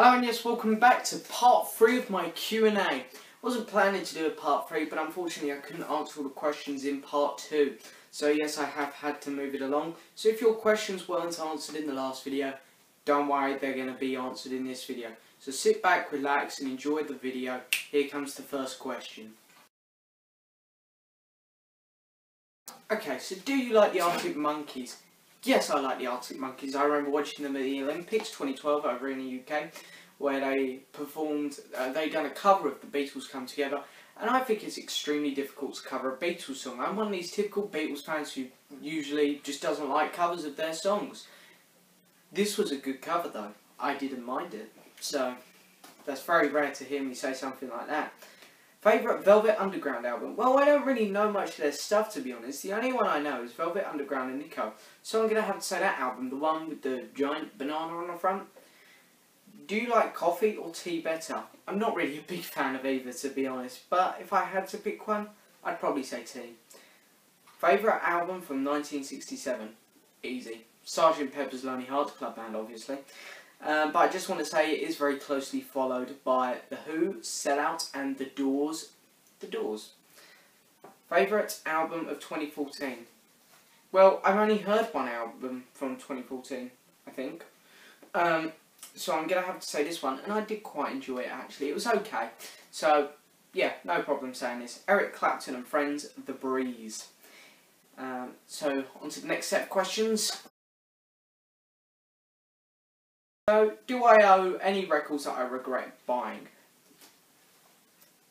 Hello and yes, welcome back to part 3 of my Q&A. Wasn't planning to do a part 3, but unfortunately I couldn't answer all the questions in part 2. So yes, I have had to move it along. So if your questions weren't answered in the last video, don't worry, they're going to be answered in this video. So sit back, relax and enjoy the video. Here comes the first question. Okay, so do you like the Arctic Monkeys? Yes, I like the Arctic Monkeys. I remember watching them at the Olympics 2012 over in the UK, where they performed, they done a cover of the Beatles Come Together, and I think it's extremely difficult to cover a Beatles song. I'm one of these typical Beatles fans who usually just doesn't like covers of their songs. This was a good cover though. I didn't mind it. So, that's very rare to hear me say something like that. Favourite Velvet Underground album? Well, I don't really know much of their stuff, to be honest. The only one I know is Velvet Underground and Nico. So I'm going to have to say that album, the one with the giant banana on the front. Do you like coffee or tea better? I'm not really a big fan of either, to be honest. But if I had to pick one, I'd probably say tea. Favourite album from 1967? Easy. Sgt. Pepper's Lonely Hearts Club Band, obviously. But I just want to say it is very closely followed by The Who, Sell Out and The Doors. The Doors. Favourite album of 2014? Well, I've only heard one album from 2014, I think. So I'm going to have to say this one, and I did quite enjoy it actually. It was okay. So, yeah, no problem saying this. Eric Clapton and Friends, The Breeze. So, on to the next set of questions. So, do I owe any records that I regret buying?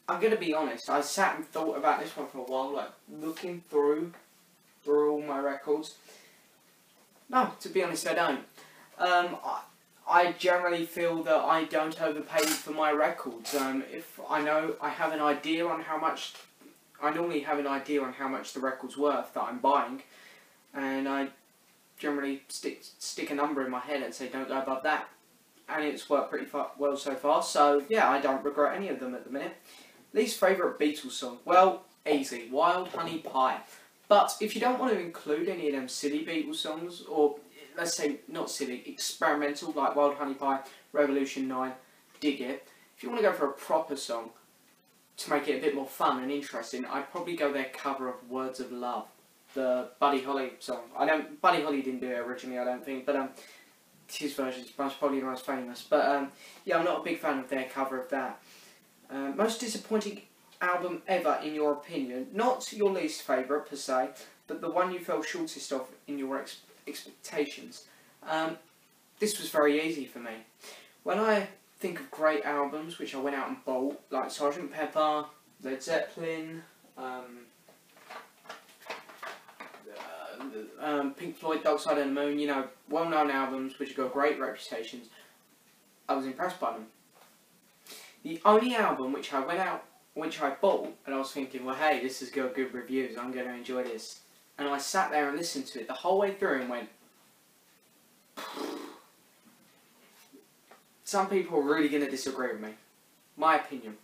I'm going to be honest, I sat and thought about this one for a while, like looking through all my records. No, to be honest, I don't. I generally feel that I don't overpay for my records. If I know I have an idea on how much, I normally have an idea on how much the record's worth that I'm buying, and I generally stick a number in my head and say don't go above that, and it's worked pretty well so far. So yeah, I don't regret any of them at the minute. Least favourite Beatles song? Well, easy, Wild Honey Pie. But if you don't want to include any of them silly Beatles songs, or let's say not silly, experimental like Wild Honey Pie, Revolution 9, Dig It. If you want to go for a proper song to make it a bit more fun and interesting, I'd probably go their cover of Words of Love. The Buddy Holly song. Buddy Holly didn't do it originally, I don't think, but his version is probably the most famous. But yeah, I'm not a big fan of their cover of that. Most disappointing album ever, in your opinion? Not your least favourite per se, but the one you fell shortest of in your expectations. This was very easy for me. When I think of great albums, which I went out and bought, like Sgt. Pepper, Led Zeppelin, Pink Floyd, Dark Side of the Moon, you know, well-known albums which have got great reputations, I was impressed by them. The only album which I bought, and I was thinking, well, hey, this has got good reviews, I'm going to enjoy this. And I sat there and listened to it the whole way through and went, some people are really going to disagree with me. My opinion.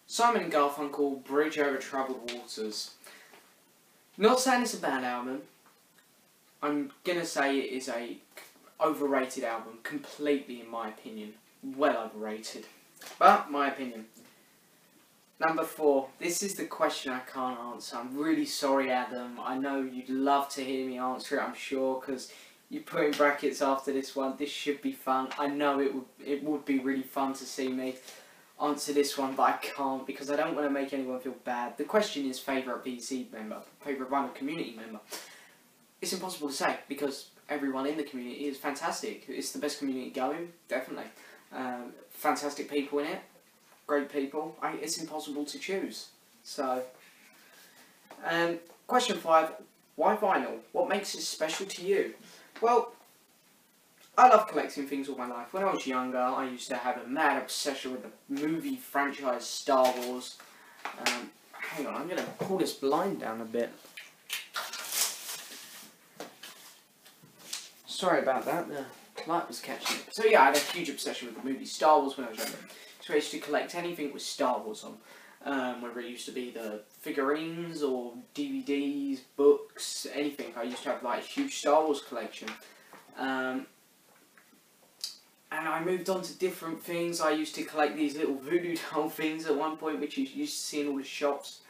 Simon & Garfunkel, Bridge Over Troubled Waters. Not saying it's a bad album. I'm going to say it is a overrated album, completely in my opinion. Well overrated. But, my opinion. Number 4. This is the question I can't answer. I'm really sorry, Adam. I know you'd love to hear me answer it, I'm sure, because you put in brackets after this one. This should be fun. I know it would be really fun to see me answer this one, but I can't because I don't want to make anyone feel bad. The question is favourite BC member, favourite vinyl community member. It's impossible to say because everyone in the community is fantastic. It's the best community going, definitely. Fantastic people in it, great people. It's impossible to choose. So, question 5, why vinyl? What makes it special to you? Well, I love collecting things all my life. When I was younger, I used to have a mad obsession with the movie franchise Star Wars. Hang on, I'm going to pull this blind down a bit. Sorry about that, the light was catching it. So yeah, I had a huge obsession with the movie Star Wars when I was younger. So I used to collect anything with Star Wars on. Whether it used to be the figurines or DVDs, books, anything. I used to have like a huge Star Wars collection. and I moved on to different things. I used to collect these little voodoo doll things at one point, which you used to see in all the shops,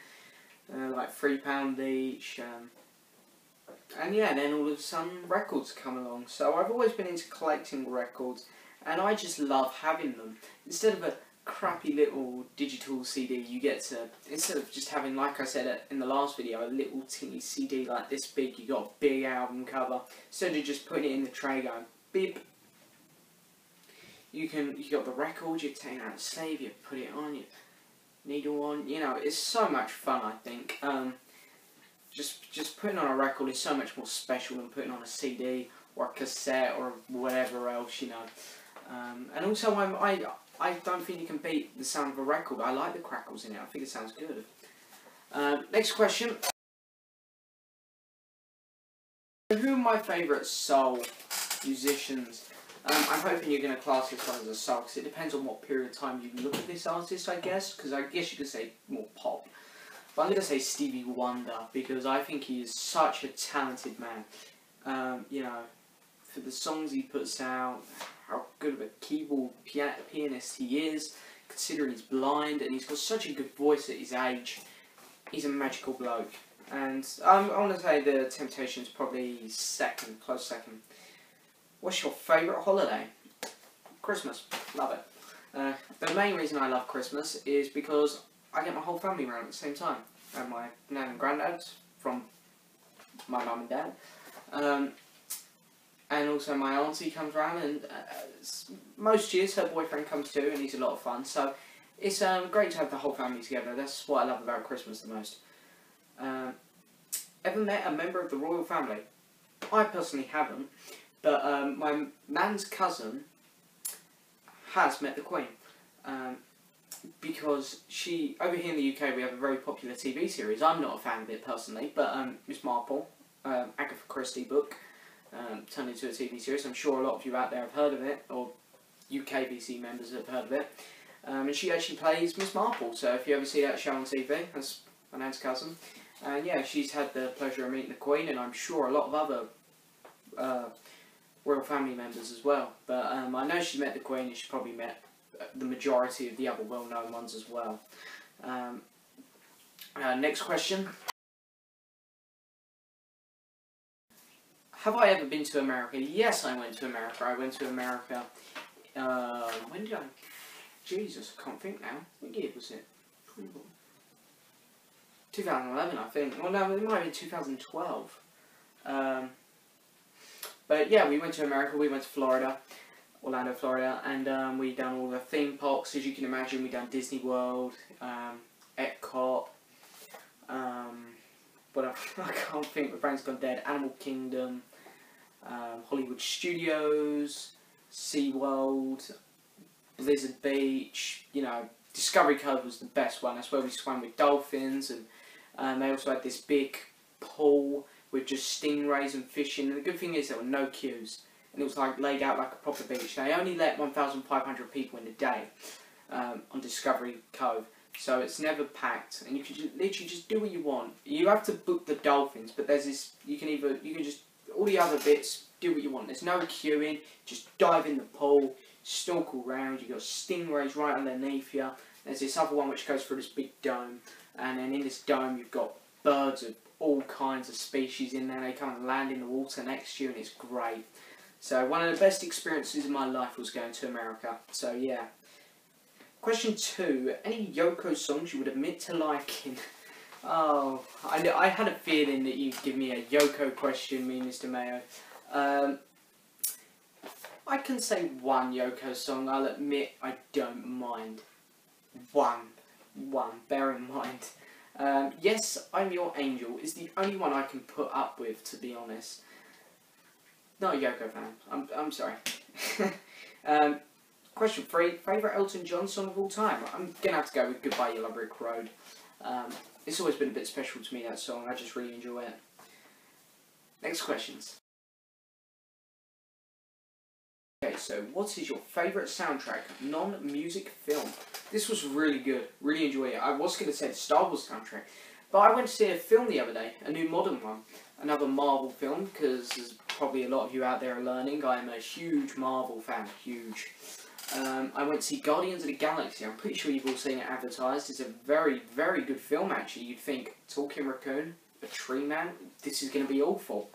like £3 each. And yeah, then all of a sudden records come along. So I've always been into collecting records, and I just love having them. Instead of a crappy little digital CD, you get to, instead of just having, like I said in the last video, a little teeny CD like this big, you got a big album cover. Instead of just putting it in the tray going, beep, you got the record, you take it out of the sleeve, you put it on, you needle on, you know, it's so much fun, I think. Just putting on a record is so much more special than putting on a CD or a cassette or whatever else, you know. And also, I don't think you can beat the sound of a record. I like the crackles in it. I think it sounds good. Next question. Who are my favourite soul musicians? I'm hoping you're going to class this one as a soul, because it depends on what period of time you look at this artist, I guess. Because I guess you could say more pop. But I'm going to say Stevie Wonder, because I think he is such a talented man. You know, for the songs he puts out, how good of a keyboard pianist he is, considering he's blind, and he's got such a good voice at his age. He's a magical bloke. And I want to say the Temptations probably second, close second. What's your favourite holiday? Christmas. Love it. The main reason I love Christmas is because I get my whole family around at the same time. I have my nan and granddad from my mum and dad. And also my auntie comes around, and most years her boyfriend comes too, and he's a lot of fun. So it's great to have the whole family together. That's what I love about Christmas the most. Ever met a member of the royal family? I personally haven't, but my nan's cousin has met the Queen. Because over here in the UK we have a very popular TV series. I'm not a fan of it personally, but Miss Marple, Agatha Christie book, turned into a TV series. I'm sure a lot of you out there have heard of it, or UKBC members have heard of it. And she actually plays Miss Marple, so if you ever see that show on TV, that's my nan's cousin. And yeah, she's had the pleasure of meeting the Queen, and I'm sure a lot of other royal family members as well. But I know she met the Queen, and she probably met the majority of the other well-known ones as well. Next question. Have I ever been to America? Yes, I went to America. I went to America. When did I? Jesus, I can't think now. What year was it? 2011, I think. Well, no, it might have been 2012. But yeah, we went to America. We went to Florida. Orlando, Florida, and we done all the theme parks, as you can imagine. We done Disney World, Epcot, but I can't think, my brain's gone dead. Animal Kingdom, Hollywood Studios, SeaWorld, Blizzard Beach. You know, Discovery Cove was the best one. That's where we swam with dolphins, and they also had this big pool with just stingrays and fishing. And the good thing is there were no queues. And it was like laid out like a proper beach. They only let 1,500 people in a day on Discovery Cove, so it's never packed, and you can literally just do what you want. You have to book the dolphins, but there's this. You can just all the other bits, do what you want. There's no queuing. Just dive in the pool, snorkel around. You got stingrays right underneath you. There's this other one which goes through this big dome, and then in this dome you've got birds of all kinds of species in there. They come and land in the water next to you, and it's great. So one of the best experiences in my life was going to America. So yeah. Question 2. Any Yoko songs you would admit to liking? Oh, I had a feeling that you'd give me a Yoko question, me, Mr. Mayo. I can say one Yoko song. I'll admit I don't mind. One. Bear in mind. Yes, I'm Your Angel is the only one I can put up with, to be honest. Not a Yoko fan. I'm sorry. Question 3. Favourite Elton John song of all time? I'm going to have to go with Goodbye Yellow Brick Road. It's always been a bit special to me, that song. I just really enjoy it. Next questions. Okay, so what is your favourite soundtrack, non-music film? This was really good. Really enjoyed it. I was going to say the Star Wars soundtrack, but I went to see a film the other day, a new modern one. Another Marvel film, because probably a lot of you out there are learning, I am a huge Marvel fan, huge. I went to see Guardians of the Galaxy. I'm pretty sure you've all seen it advertised. It's a very, very good film, actually. You'd think, Talking Raccoon, a tree man, this is going to be awful.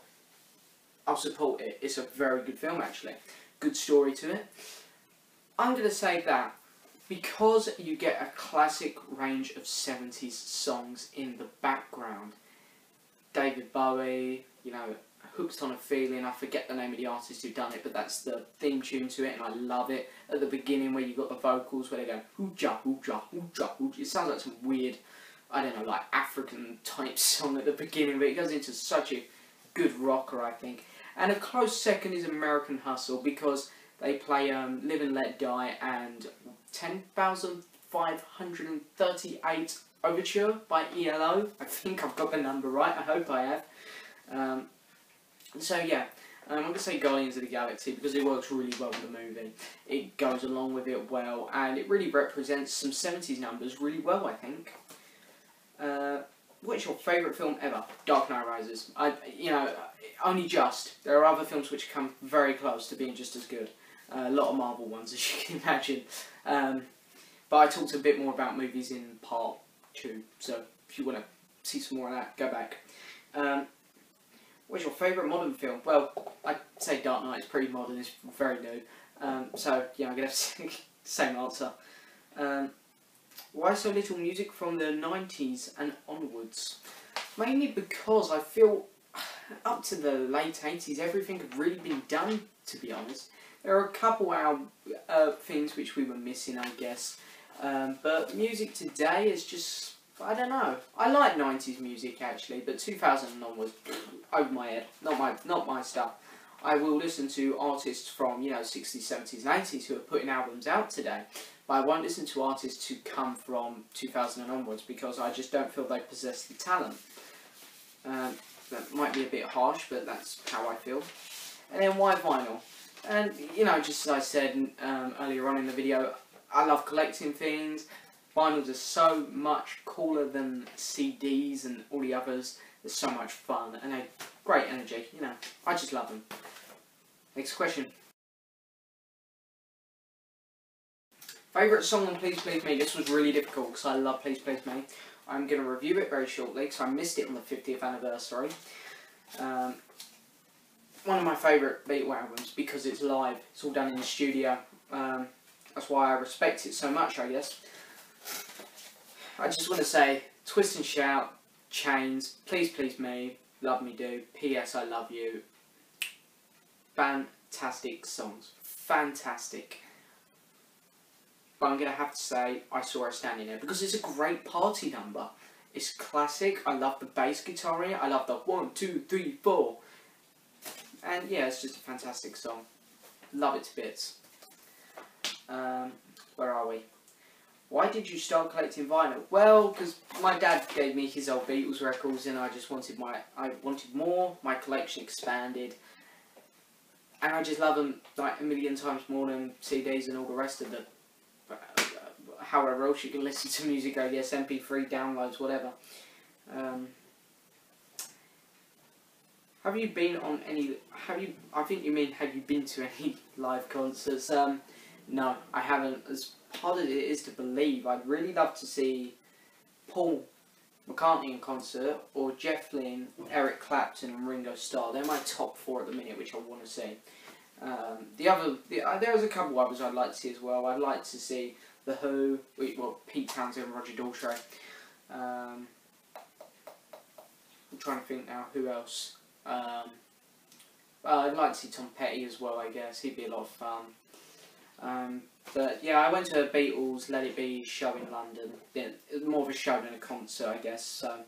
I'll support it. It's a very good film, actually. Good story to it. I'm going to say that because you get a classic range of 70s songs in the background. David Bowie, you know, Hooked on a Feeling, I forget the name of the artist who done it, but that's the theme tune to it, and I love it. At the beginning where you got the vocals where they go, hooja, hooja, hooja, hooja. It sounds like some weird, I don't know, like African type song at the beginning, but it goes into such a good rocker, I think. And a close second is American Hustle, because they play Live and Let Die and 10,538 Overture by ELO. I think I've got the number right, I hope I have. So yeah, I'm going to say Guardians of the Galaxy because it works really well with the movie. It goes along with it well, and it really represents some 70s numbers really well, I think. What's your favourite film ever? Dark Knight Rises. You know, only just. There are other films which come very close to being just as good. A lot of Marvel ones, as you can imagine. But I talked a bit more about movies in part 2, so if you want to see some more of that, go back. What's your favourite modern film? Well, I'd say Dark Knight is pretty modern, it's very new. So, yeah, I'm going to have the same answer. Why so little music from the 90s and onwards? Mainly because I feel up to the late 80s everything had really been done, to be honest. There are a couple things which we were missing, I guess. But music today is just, I don't know. I like 90s music actually, but 2000 and onwards, over my head. Not my stuff. I will listen to artists from, you know, 60s, 70s and 80s who are putting albums out today. But I won't listen to artists who come from 2000 and onwards because I just don't feel they possess the talent. That might be a bit harsh, but that's how I feel. And then why vinyl? And, you know, just as I said earlier on in the video, I love collecting things. Vinyls are so much cooler than CDs and all the others. They're so much fun and they're great energy, you know. I just love them. Next question. Favourite song on Please Please Me? This was really difficult because I love Please Please Me. I'm going to review it very shortly because I missed it on the 50th anniversary. One of my favourite Beatles albums because it's live. It's all done in the studio. That's why I respect it so much, I guess. I just want to say, Twist and Shout, Chains, Please Please Me, Love Me Do, P.S. I Love You. Fantastic songs. Fantastic. But I'm going to have to say, I Saw Her Standing There because it's a great party number. It's classic. I love the bass guitar in it. I love the 1, 2, 3, 4. And yeah, it's just a fantastic song. Love it to bits. Where are we? Why did you start collecting vinyl? Well, because my dad gave me his old Beatles records and I just wanted I wanted more, my collection expanded. And I just love them like a million times more than CDs and all the rest of the, however else you can listen to music, I guess, MP3, downloads, whatever. Have you been on any, I think you mean, have you been to any live concerts? No, I haven't. As hard as it is to believe, I'd really love to see Paul McCartney in concert, or Jeff Lynne, Eric Clapton and Ringo Starr. They're my top 4 at the minute, which I want to see. There's a couple others I'd like to see as well. I'd like to see The Who, well, Pete Townsend and Roger Daltrey. I'm trying to think now, who else? I'd like to see Tom Petty as well, I guess. He'd be a lot of fun. But yeah, I went to a Beatles Let It Be show in London. Yeah, it was more of a show than a concert, I guess. So,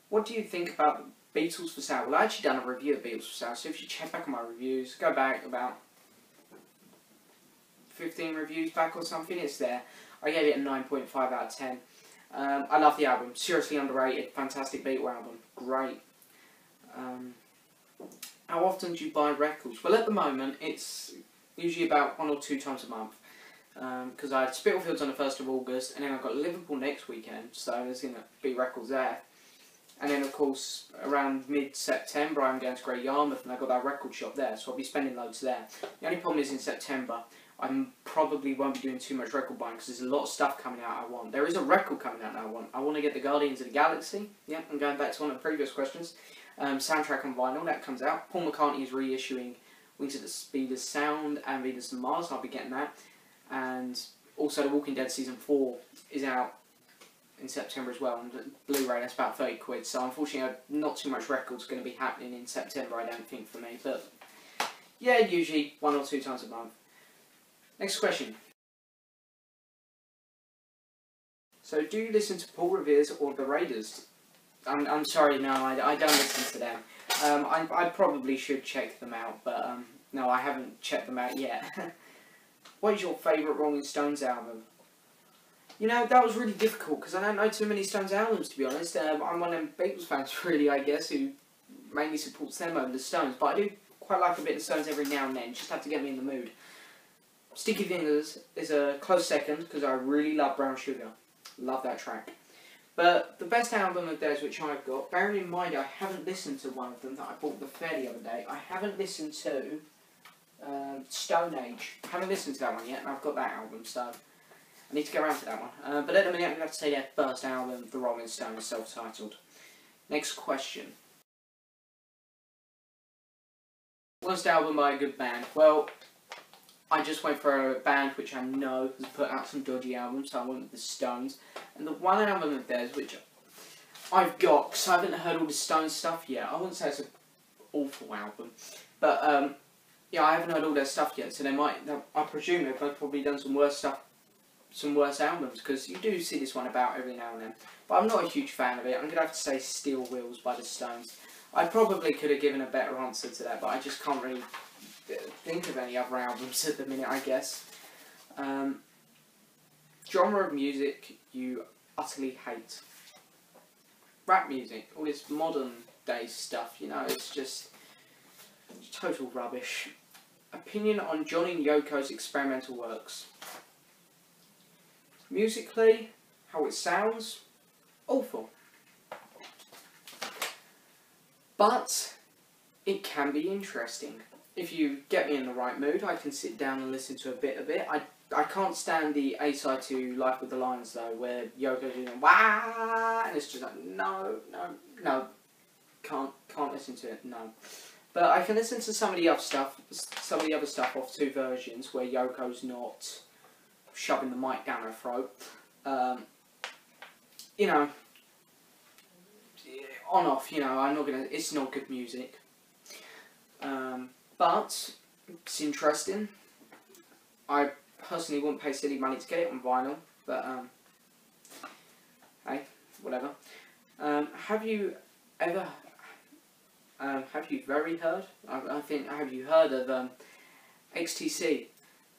what do you think about Beatles for Sale? Well, I actually done a review of Beatles for Sale, so if you check back on my reviews, go back about 15 reviews back or something, it's there. I gave it a 9.5 out of 10. I love the album. Seriously underrated. Fantastic Beatles album. Great. How often do you buy records? Well, at the moment, it's usually about 1 or 2 times a month. Because I had Spitalfields on the 1st of August, and then I've got Liverpool next weekend, so there's going to be records there. And then, of course, around mid-September, I'm going to Great Yarmouth, and I've got that record shop there, so I'll be spending loads there. The only problem is in September, I probably won't be doing too much record buying, because there's a lot of stuff coming out I want. There is a record coming out that I want. I want to get the Guardians of the Galaxy. Yeah, I'm going back to one of the previous questions. Soundtrack on vinyl, that comes out. Paul McCartney is reissuing Wings of the Speed of Sound and Venus and Mars, I'll be getting that. And also The Walking Dead Season 4 is out in September as well, and Blu-ray, that's about 30 quid, so unfortunately not too much records going to be happening in September, I don't think, for me, but yeah, usually 1 or 2 times a month. Next question. So, do you listen to Paul Revere's or the Raiders? I'm sorry, no, I don't listen to them. I probably should check them out, but no, I haven't checked them out yet. What is your favourite Rolling Stones album? You know, that was really difficult, because I don't know too many Stones albums, to be honest. I'm one of them Beatles fans, really, I guess, who mainly supports them over the Stones. But I do quite like a bit of Stones every now and then, just have to get me in the mood. Sticky Fingers is a close second, because I really love Brown Sugar. Love that track. But the best album of theirs which I've got, bearing in mind I haven't listened to one of them that I bought the fair the other day. I haven't listened to Stone Age. I haven't listened to that one yet, and I've got that album, so I need to get around to that one. But at the minute, I'm going to have to say their first album, The Rolling Stones, self-titled. Next question. Worst album by a good band? Well, I just went for a band which I know has put out some dodgy albums, so I went with the Stones. And the one album of theirs which I've got, because I haven't heard all the Stones stuff yet, I wouldn't say it's an awful album, but yeah, I haven't heard all their stuff yet, so I presume they've probably done some worse stuff, some worse albums, because you do see this one about every now and then. But I'm not a huge fan of it. I'm going to have to say Steel Wheels by the Stones. I probably could have given a better answer to that, but I just can't really think of any other albums at the minute, I guess. Genre of music you utterly hate? Rap music, all this modern day stuff, you know, it's just total rubbish. Opinion on Johnny and Yoko's experimental works? Musically, how it sounds, awful. But it can be interesting. If you get me in the right mood, I can sit down and listen to a bit of it. I can't stand the A-side to Life with the Lions though, where Yoko's doing wah, and it's just like no, can't listen to it, no. But I can listen to some of the other stuff off 2 versions where Yoko's not shoving the mic down her throat. You know, on off, you know, it's not good music. But it's interesting. I personally wouldn't pay silly money to get it on vinyl, but hey, whatever. Have you heard? Have you heard of XTC?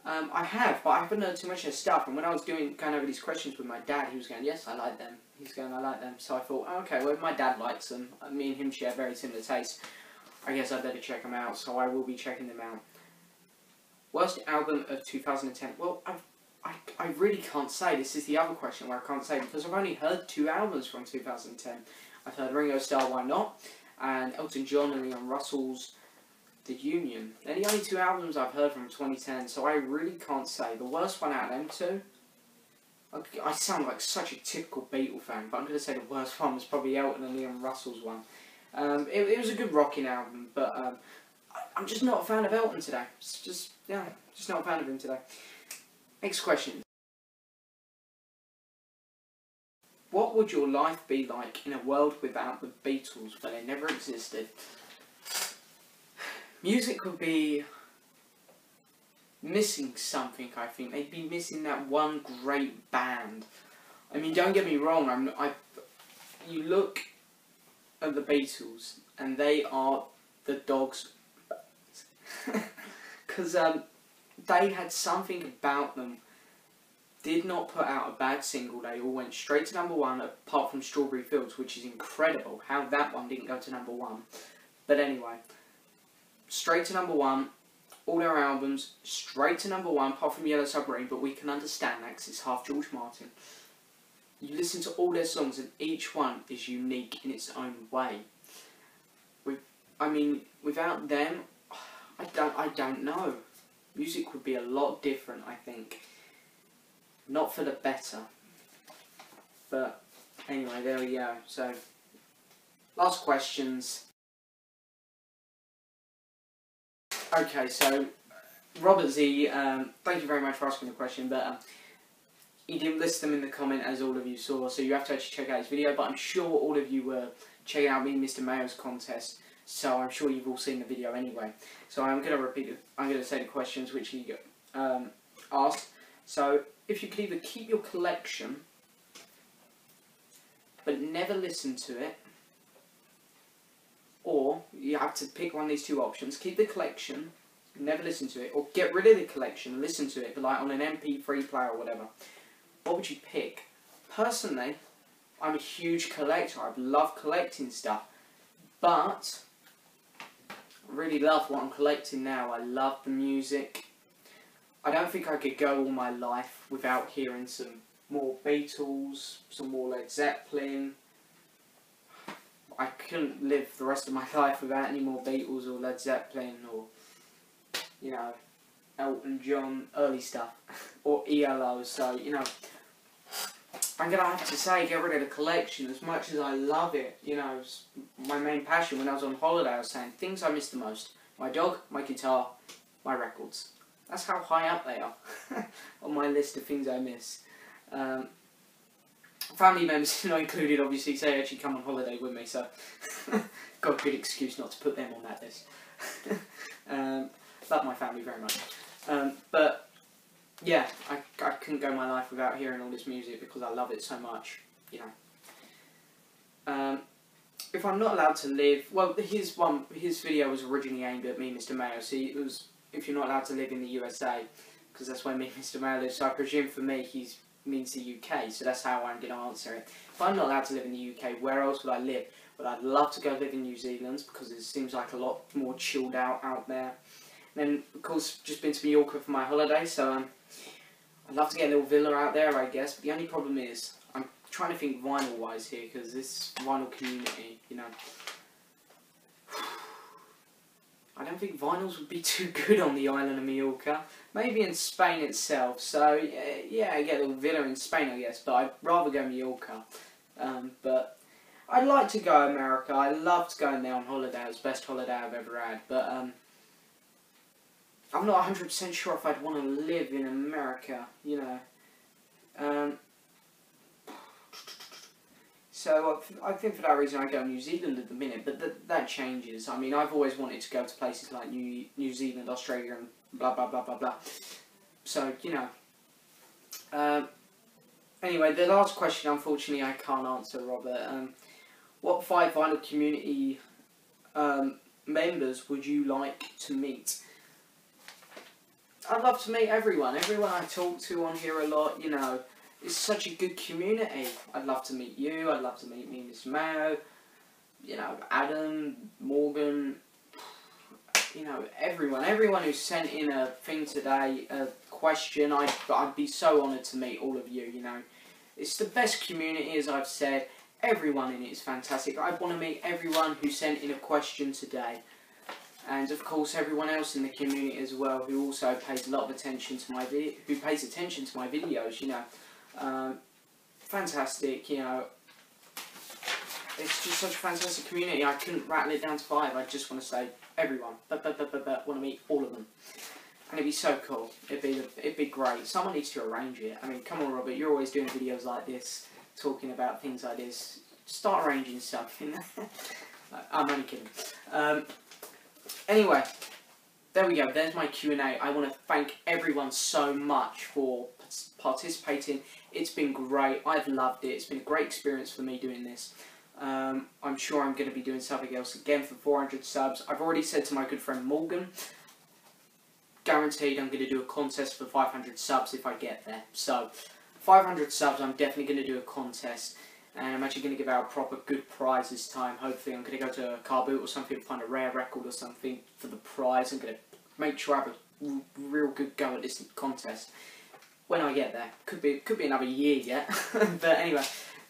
I have, but I haven't heard too much of their stuff. And when I was going over these questions with my dad, he was going, "Yes, I like them." He's going, "I like them." So I thought, oh, okay, well, if my dad likes them, me and him share very similar tastes. I guess I'd better check them out. So I will be checking them out. Worst album of 2010? Well, I really can't say. This is the other question where I can't say, because I've only heard 2 albums from 2010. I've heard Ringo Starr, Why Not? And Elton John and Leon Russell's The Union. They're the only 2 albums I've heard from 2010, so I really can't say. The worst one out of them 2, I sound like such a typical Beatles fan, but I'm going to say the worst one was probably Elton and Leon Russell's one. It was a good rocking album, but I'm just not a fan of Elton today. It's just not a fan of him today. Next question. What would your life be like in a world without the Beatles, when they never existed? Music would be missing something, I think. They'd be missing that one great band. I mean, don't get me wrong, you look at the Beatles, and they are the Dogs' because they had something about them. Did not put out a bad single. They all went straight to #1, apart from Strawberry Fields, which is incredible how that one didn't go to #1. But anyway, straight to #1. All their albums straight to #1, apart from Yellow Submarine. But we can understand that because it's half George Martin. You listen to all their songs and each one is unique in its own way. Without them, I don't know. Music would be a lot different, I think. Not for the better. But anyway, there we go. So, last questions. Okay, so Robert Z, thank you very much for asking the question, but he didn't list them in the comment as all of you saw, so you have to actually check out his video, but I'm sure all of you were checking out me and Mr. Mayo's contest, so I'm sure you've all seen the video anyway. So I'm going to repeat it, I'm going to say the questions which he asked. So, if you could either keep your collection, but never listen to it, or you have to pick one of these two options: keep the collection, never listen to it, or get rid of the collection, listen to it, but like on an MP3 player or whatever. What would you pick? Personally, I'm a huge collector. I love collecting stuff, but I really love what I'm collecting now. I love the music. I don't think I could go all my life without hearing some more Beatles, some more Led Zeppelin. I couldn't live the rest of my life without any more Beatles or Led Zeppelin or, you know, Elton John, early stuff, or ELO. So, you know, I'm going to have to say, get rid of the collection as much as I love it. You know, it's my main passion. When I was on holiday, I was saying things I miss the most: my dog, my guitar, my records. That's how high up they are on my list of things I miss. Family members not included, obviously, so they actually come on holiday with me, so got a good excuse not to put them on that list. Love my family very much. But yeah, I couldn't go my life without hearing all this music because I love it so much, you know. If I'm not allowed to live, well, his video was originally aimed at me and Mr. Mayo. See, it was if you're not allowed to live in the USA, because that's where me and Mr. Mayo live. So I presume for me he's means the UK, so that's how I'm going to answer it. If I'm not allowed to live in the UK, where else would I live? But I'd love to go live in New Zealand because it seems like a lot more chilled out there. And then, of course, just been to Mallorca for my holiday, so I'd love to get a little villa out there, I guess. But the only problem is, I'm trying to think vinyl-wise here, because this vinyl community, you know, I don't think vinyls would be too good on the island of Mallorca. Maybe in Spain itself. So, yeah, I get a little villa in Spain, I guess. But I'd rather go Mallorca. But I'd like to go America. I loved going there on holiday. It was the best holiday I've ever had. But I'm not 100% sure if I'd want to live in America, you know. So I think for that reason I go New Zealand at the minute, but that changes. I mean, I've always wanted to go to places like New Zealand, Australia, and blah blah blah blah blah. So, you know. Anyway, the last question, unfortunately, I can't answer, Robert. What 5 vinyl community members would you like to meet? I'd love to meet everyone. Everyone I talk to on here a lot, you know. It's such a good community. I'd love to meet you. I'd love to meet me and Mr. Mayo. You know, Adam, Morgan. You know, everyone. Everyone who sent in a thing today, a question. I'd be so honoured to meet all of you, you know. It's the best community, as I've said. Everyone in it is fantastic. I want to meet everyone who sent in a question today. And of course everyone else in the community as well, who also pays a lot of attention to my videos, you know. Fantastic, you know. It's just such a fantastic community. I couldn't rattle it down to 5. I just want to say everyone. Want to meet all of them. And it'd be so cool. It'd be great. Someone needs to arrange it. I mean, come on, Robert. You're always doing videos like this, talking about things like this. Start arranging something. I'm only kidding. Anyway, there we go. There's my Q&A. I want to thank everyone so much for participating. It's been great. I've loved it. It's been a great experience for me doing this. I'm sure I'm going to be doing something else again for 400 subs. I've already said to my good friend Morgan, guaranteed I'm going to do a contest for 500 subs if I get there. So, 500 subs, I'm definitely going to do a contest. And I'm actually going to give out a proper good prize this time. Hopefully I'm going to go to a car boot or something, find a rare record or something for the prize. I'm going to make sure I have a real good go at this contest. when I get there. Could be another year yet. But anyway,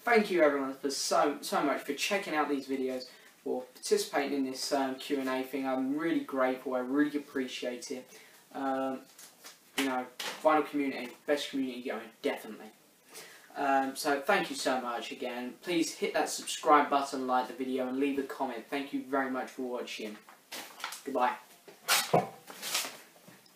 thank you everyone for so much for checking out these videos, for participating in this Q&A thing. I'm really grateful. I really appreciate it. You know, vinyl community, best community going, definitely. So thank you so much again. Please hit that subscribe button, like the video, and leave a comment. Thank you very much for watching. Goodbye.